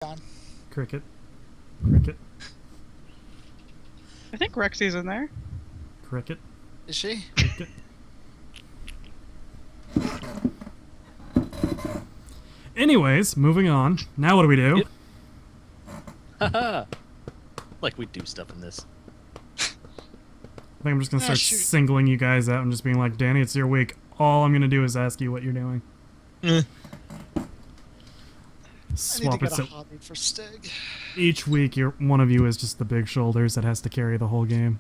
John. Cricket. Cricket. I think Rexy's in there. Cricket. Is she? Cricket. Anyways, moving on. Now what do we do? Yep. Haha. Like we do stuff in this. I think I'm just gonna start shoot. singling you guys out and just being like, Danny, it's your week. All I'm gonna do is ask you what you're doing. Swap I it need to so get a hobby for Stig. each week one of you is just the big shoulders that has to carry the whole game.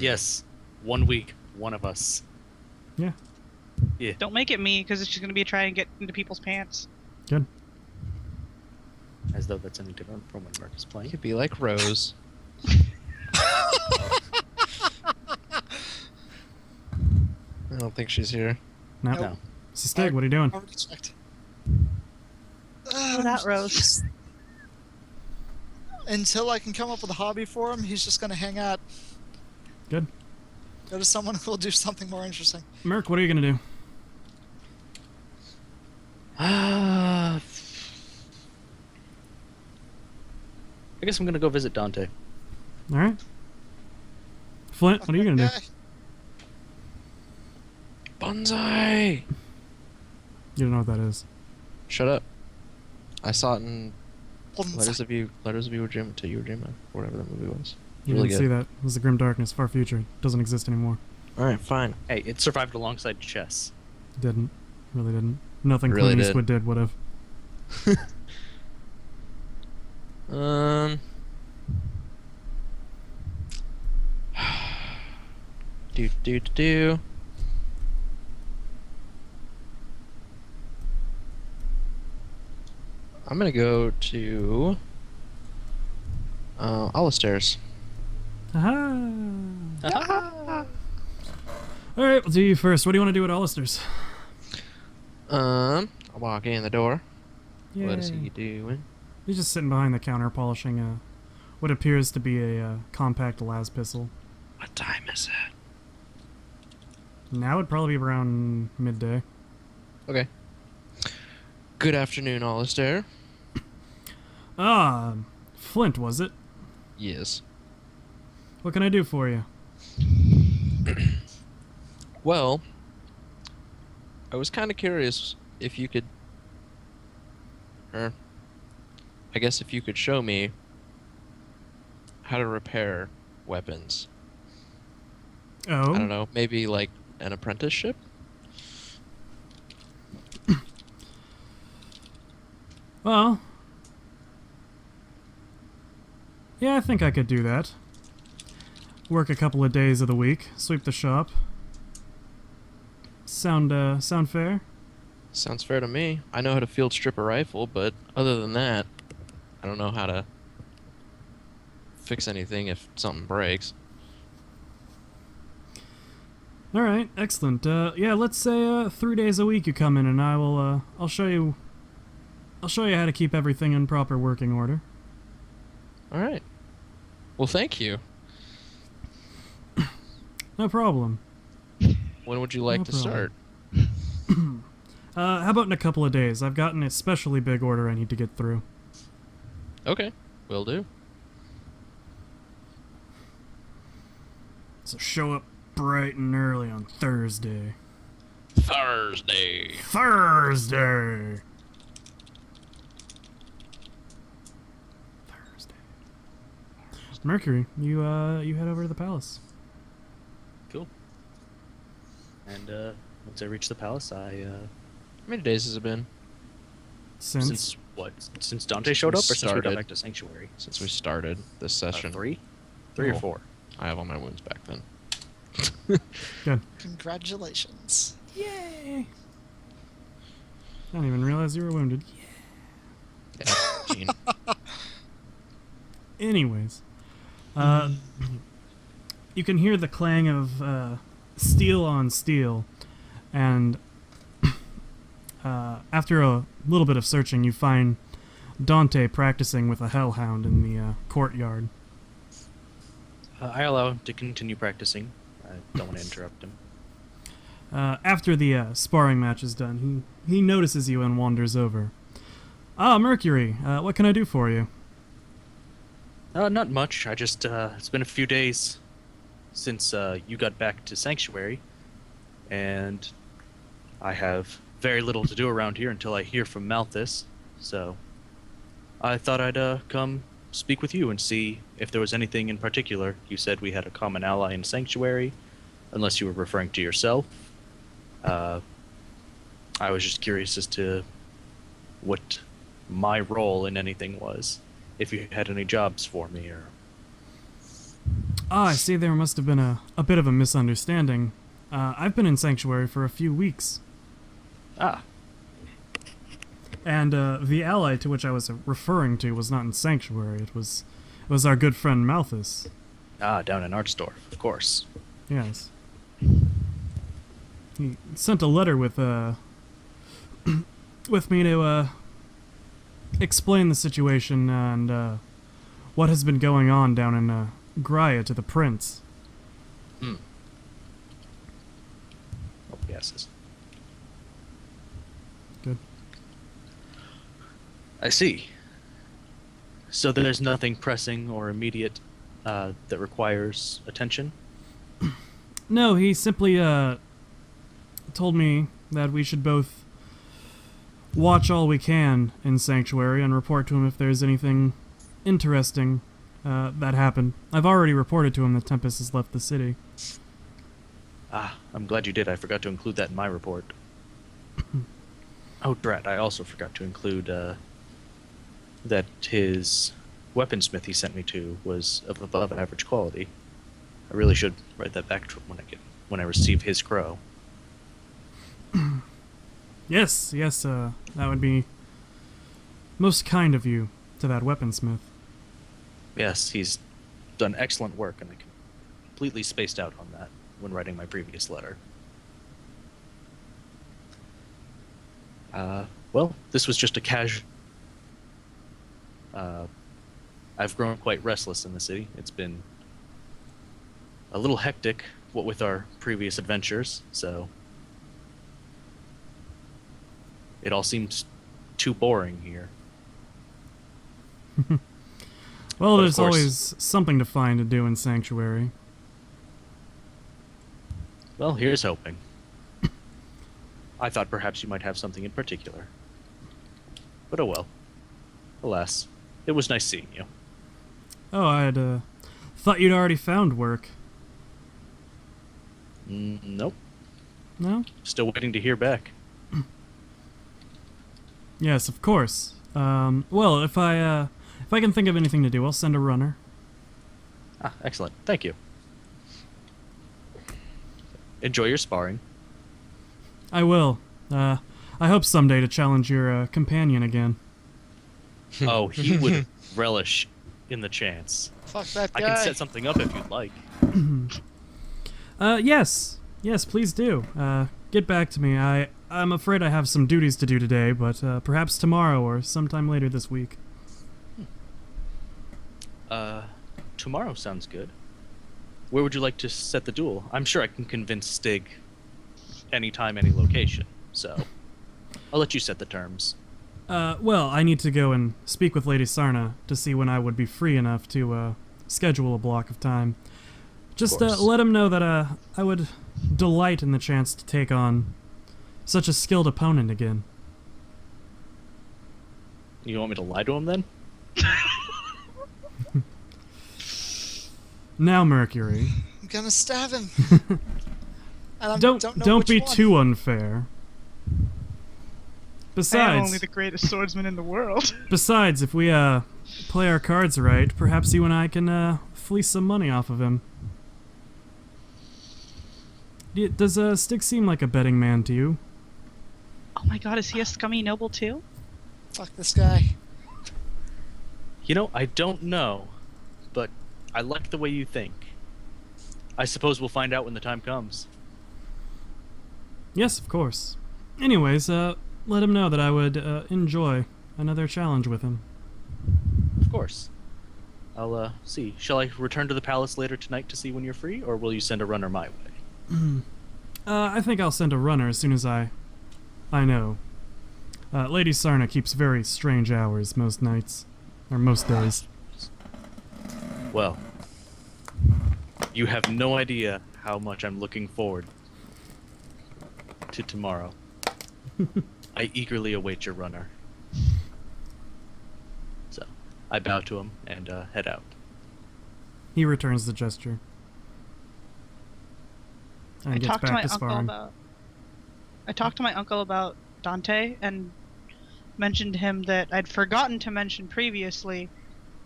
Yes. 1 week, one of us. Yeah. Yeah. Don't make it me, because it's just going to be a try and get into people's pants. Good. As though that's any different from when Mark is You playing. could be like Rose. I don't think she's here. No. Nope. No. So Stig, what are you doing? Already checked. that Rose. Until I can come up with a hobby for him, he's just going to hang out. Good. Go to someone who will do something more interesting. Merc, what are you gonna do? I guess I'm gonna go visit Dante. All right. Flint, what are you gonna do? Okay. Bonsai! You don't know what that is. Shut up. I saw it in Bonsai. Letters of Iwo Jima to Iwo Jima, whatever that movie was. You Really didn't see good. that. It was the Grim Darkness, Far Future. It doesn't exist anymore. Alright, fine. Hey, it survived alongside chess. It didn't. Really didn't. Nothing Really Clint did. Eastwood did would have. Do. I'm gonna go to Alistair's. Aha! Ah. Alright, we'll do you first. What do you want to do at Alistair's? I walk in the door. Yay. What is he doing? He's just sitting behind the counter polishing what appears to be a compact las pistol. What time is it? Now it'd probably be around midday. Okay. Good afternoon, Alistair. Ah, Flint, was it? Yes. What can I do for you? Well, I was kind of curious if you could, or I guess if you could show me how to repair weapons. Oh? I don't know, maybe like an apprenticeship? Well, yeah, I think I could do that. Work a couple of days of the week, sweep the shop. Sound fair? Sounds fair to me. I know how to field strip a rifle, but other than that, I don't know how to fix anything if something breaks. All right, excellent. Yeah, let's say 3 days a week you come in, and I'll show you how to keep everything in proper working order. All right. Well, thank you. No problem. When would you like No to problem. start? How about in a couple of days? I've got an especially big order I need to get through. Okay, will do. So show up bright and early on Thursday. Thursday. Thursday. Mercury, you head over to the palace. Cool. And once I reach the palace, How many days has it been Since since Dante showed up, or since we got started. back to Sanctuary? since we started this session? 3 Oh. or 4. I have all my wounds back then. good. Congratulations. Yay! I didn't even realize you were wounded. Yeah, Gene. Anyways, you can hear the clang of steel on steel, and after a little bit of searching, you find Dante practicing with a hellhound in the courtyard. I allow him to continue practicing. I don't want to interrupt him. After the sparring match is done, he notices you and wanders over. Ah, Mercury. What can I do for you? Not much. I just, it's been a few days since you got back to Sanctuary, and I have very little to do around here until I hear from Malthus, so I thought I'd come speak with you and see if there was anything in particular. You said we had a common ally in Sanctuary, unless you were referring to yourself. I was just curious as to what my role in anything was, if you had any jobs for me, or... Ah, I see there must have been a bit of a misunderstanding. I've been in Sanctuary for a few weeks. Ah, And the ally to which I was referring to was not in Sanctuary. It was our good friend Malthus. down in Artsdorf, of course. Yes. He sent a letter with with me to explain the situation and what has been going on down in Graia to the prince. Oh, yes. Good. I see. So there's nothing pressing or immediate that requires attention? No, he simply told me that we should both watch all we can in Sanctuary and report to him if there's anything interesting that happened. I've already reported to him that Tempest has left the city. Ah, I'm glad you did. I forgot to include that in my report. Oh, drat, I also forgot to include that his weaponsmith he sent me to was of above average quality. I really should write that back to him when I receive his crow. Yes, that would be most kind of you to that weaponsmith. Yes, he's done excellent work, and I completely spaced out on that when writing my previous letter. Well, this was just a casual... I've grown quite restless in the city. It's been a little hectic, what with our previous adventures, so it all seems too boring here. Well, But of there's course- always something to find to do in Sanctuary. Well, here's hoping. I thought perhaps you might have something in particular. But oh well. Alas, it was nice seeing you. Oh, I'd thought you'd already found work. Nope. No? Still waiting to hear back. Yes, of course. Well, if I can think of anything to do, I'll send a runner. Ah, excellent. Thank you. Enjoy your sparring. I will. I hope someday to challenge your companion again. Oh, he would relish in the chance. Fuck that I guy. can set something up if you'd like. Yes, please do. Get back to me. I'm afraid I have some duties to do today, but perhaps tomorrow or sometime later this week. Tomorrow sounds good. Where would you like to set the duel? I'm sure I can convince Stig anytime, any location, so I'll let you set the terms. Well, I need to go and speak with Lady Sarna to see when I would be free enough to schedule a block of time. Just course. let him know that I would delight in the chance to take on such a skilled opponent again. You want me to lie to him then? Now, Mercury, I'm gonna stab him. And I don't know which be one. too unfair. I am Besides, only the greatest swordsman in the world. Besides, if we play our cards right, perhaps you and I can fleece some money off of him. Does Stig seem like a betting man to you? Oh my god, is he a scummy noble too? Fuck this guy. You know, I don't know, but I like the way you think. I suppose we'll find out when the time comes. Yes, of course. Anyways, let him know that I would enjoy another challenge with him. Of course. I'll see. Shall I return to the palace later tonight to see when you're free, or will you send a runner my way? I think I'll send a runner as soon as I know. Lady Sarna keeps very strange hours most nights. Or most days. Well, you have no idea how much I'm looking forward to tomorrow. I eagerly await your runner. So, I bow to him and head out. He returns the gesture. And I gets talked to back my to uncle sparring. about. I talked to my uncle about Dante and mentioned to him that I'd forgotten to mention previously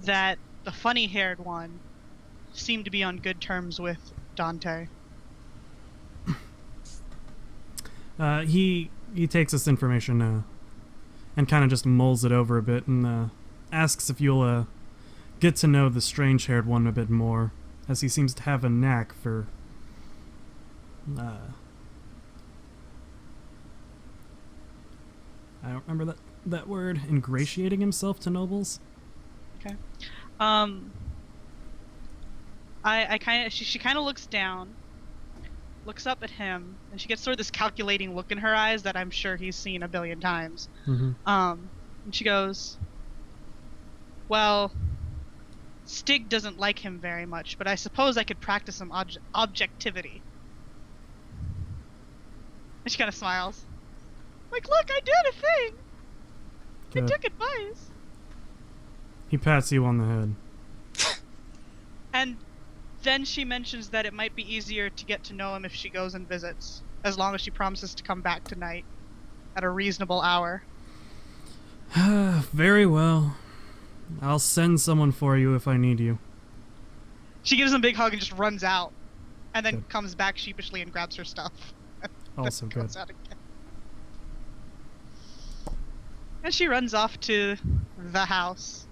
that the funny-haired one seemed to be on good terms with Dante. He takes this information and kind of just mulls it over a bit and asks if you'll get to know the strange-haired one a bit more, as he seems to have a knack for I don't remember that word, ingratiating himself to nobles. Okay. She kind of looks down, looks up at him, and she gets sort of this calculating look in her eyes that I'm sure he's seen a billion times. Mm-hmm. And she goes, "Well, Stig doesn't like him very much, but I suppose I could practice some objectivity." And she kind of smiles. Like, look, I did a thing! I Good. took advice! He pats you on the head. And then she mentions that it might be easier to get to know him if she goes and visits, as long as she promises to come back tonight at a reasonable hour. Very well. I'll send someone for you if I need you. She gives him a big hug and just runs out, and then Good. comes back sheepishly and grabs her stuff. Also good. Goes out again. And she runs off to the house.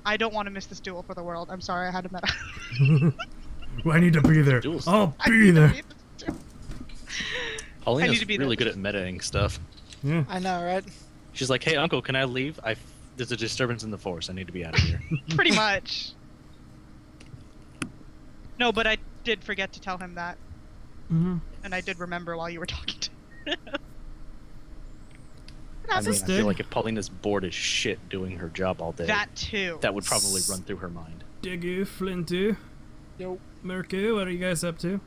I don't want to miss this duel for the world. I'm sorry, I had to meta. I need to be there. Duels. I'll I be need to there. be this duel. I Paulina's need to be really there. good at metaing stuff. Yeah. I know, right? She's like, "Hey, Uncle, can I leave? There's a disturbance in the force. I need to be out of here." Pretty much. No, but I did forget to tell him that. Mm-hmm. And I did remember while you were talking to him. I mean, I Stig. feel like if Paulina's bored as shit doing her job all day, That too. that would probably run through her mind. Diggu, Flintu, Yo. Merku, what are you guys up to?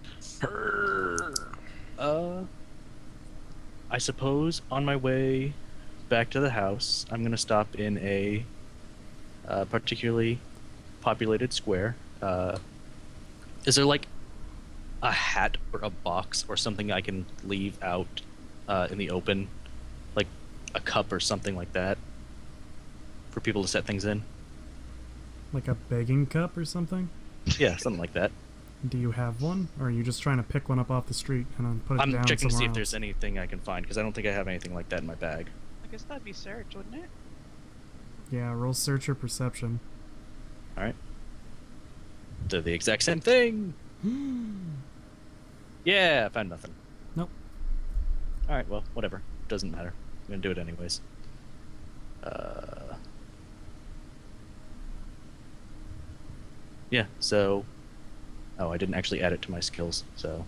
I suppose on my way back to the house, I'm gonna stop in a particularly populated square. Is there like a hat or a box or something I can leave out in the open, like a cup or something like that, for people to set things in? Like a begging cup or something? Yeah, something like that. Do you have one? Or are you just trying to pick one up off the street and then put it I'm down checking to see somewhere if there's else? anything I can find, because I don't think I have anything like that in my bag. I guess that'd be search, wouldn't it? Yeah, roll search or perception. All right. They're the exact same thing. Yeah, I found nothing. Nope. All right, well, whatever. Doesn't matter. I'm gonna do it anyways. Yeah. So. Oh, I didn't actually add it to my skills, so.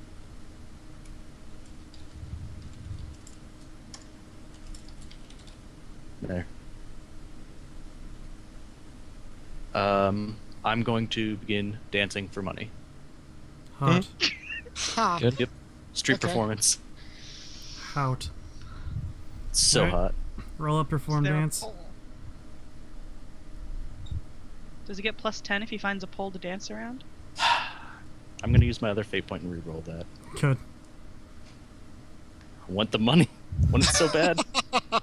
There. I'm going to begin dancing for money. Hot. Ha. Good. Yep. Street Okay. performance. Hout. So Alright. hot. Roll up perform Is there a dance. pole? Does he get plus 10 if he finds a pole to dance around? I'm gonna use my other fate point and re-roll that. Good. I want the money. I want it so bad. And I'm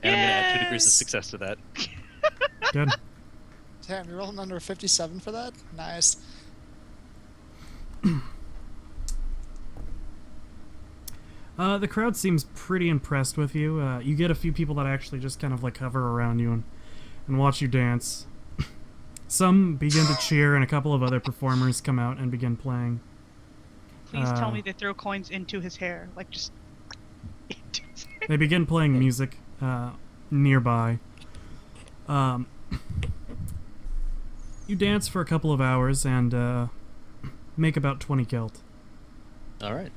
gonna add 2 degrees of Yes! success to that. Good. Damn, you're rolling under a 57 for that? Nice. The crowd seems pretty impressed with you. You get a few people that actually just kind of like hover around you and watch you dance. Some begin to cheer, and a couple of other performers come out and begin playing. Please tell me they throw coins into his hair. Like, just... into his hair. They begin playing music nearby. You dance for a couple of hours and make about 20 gelt. All right.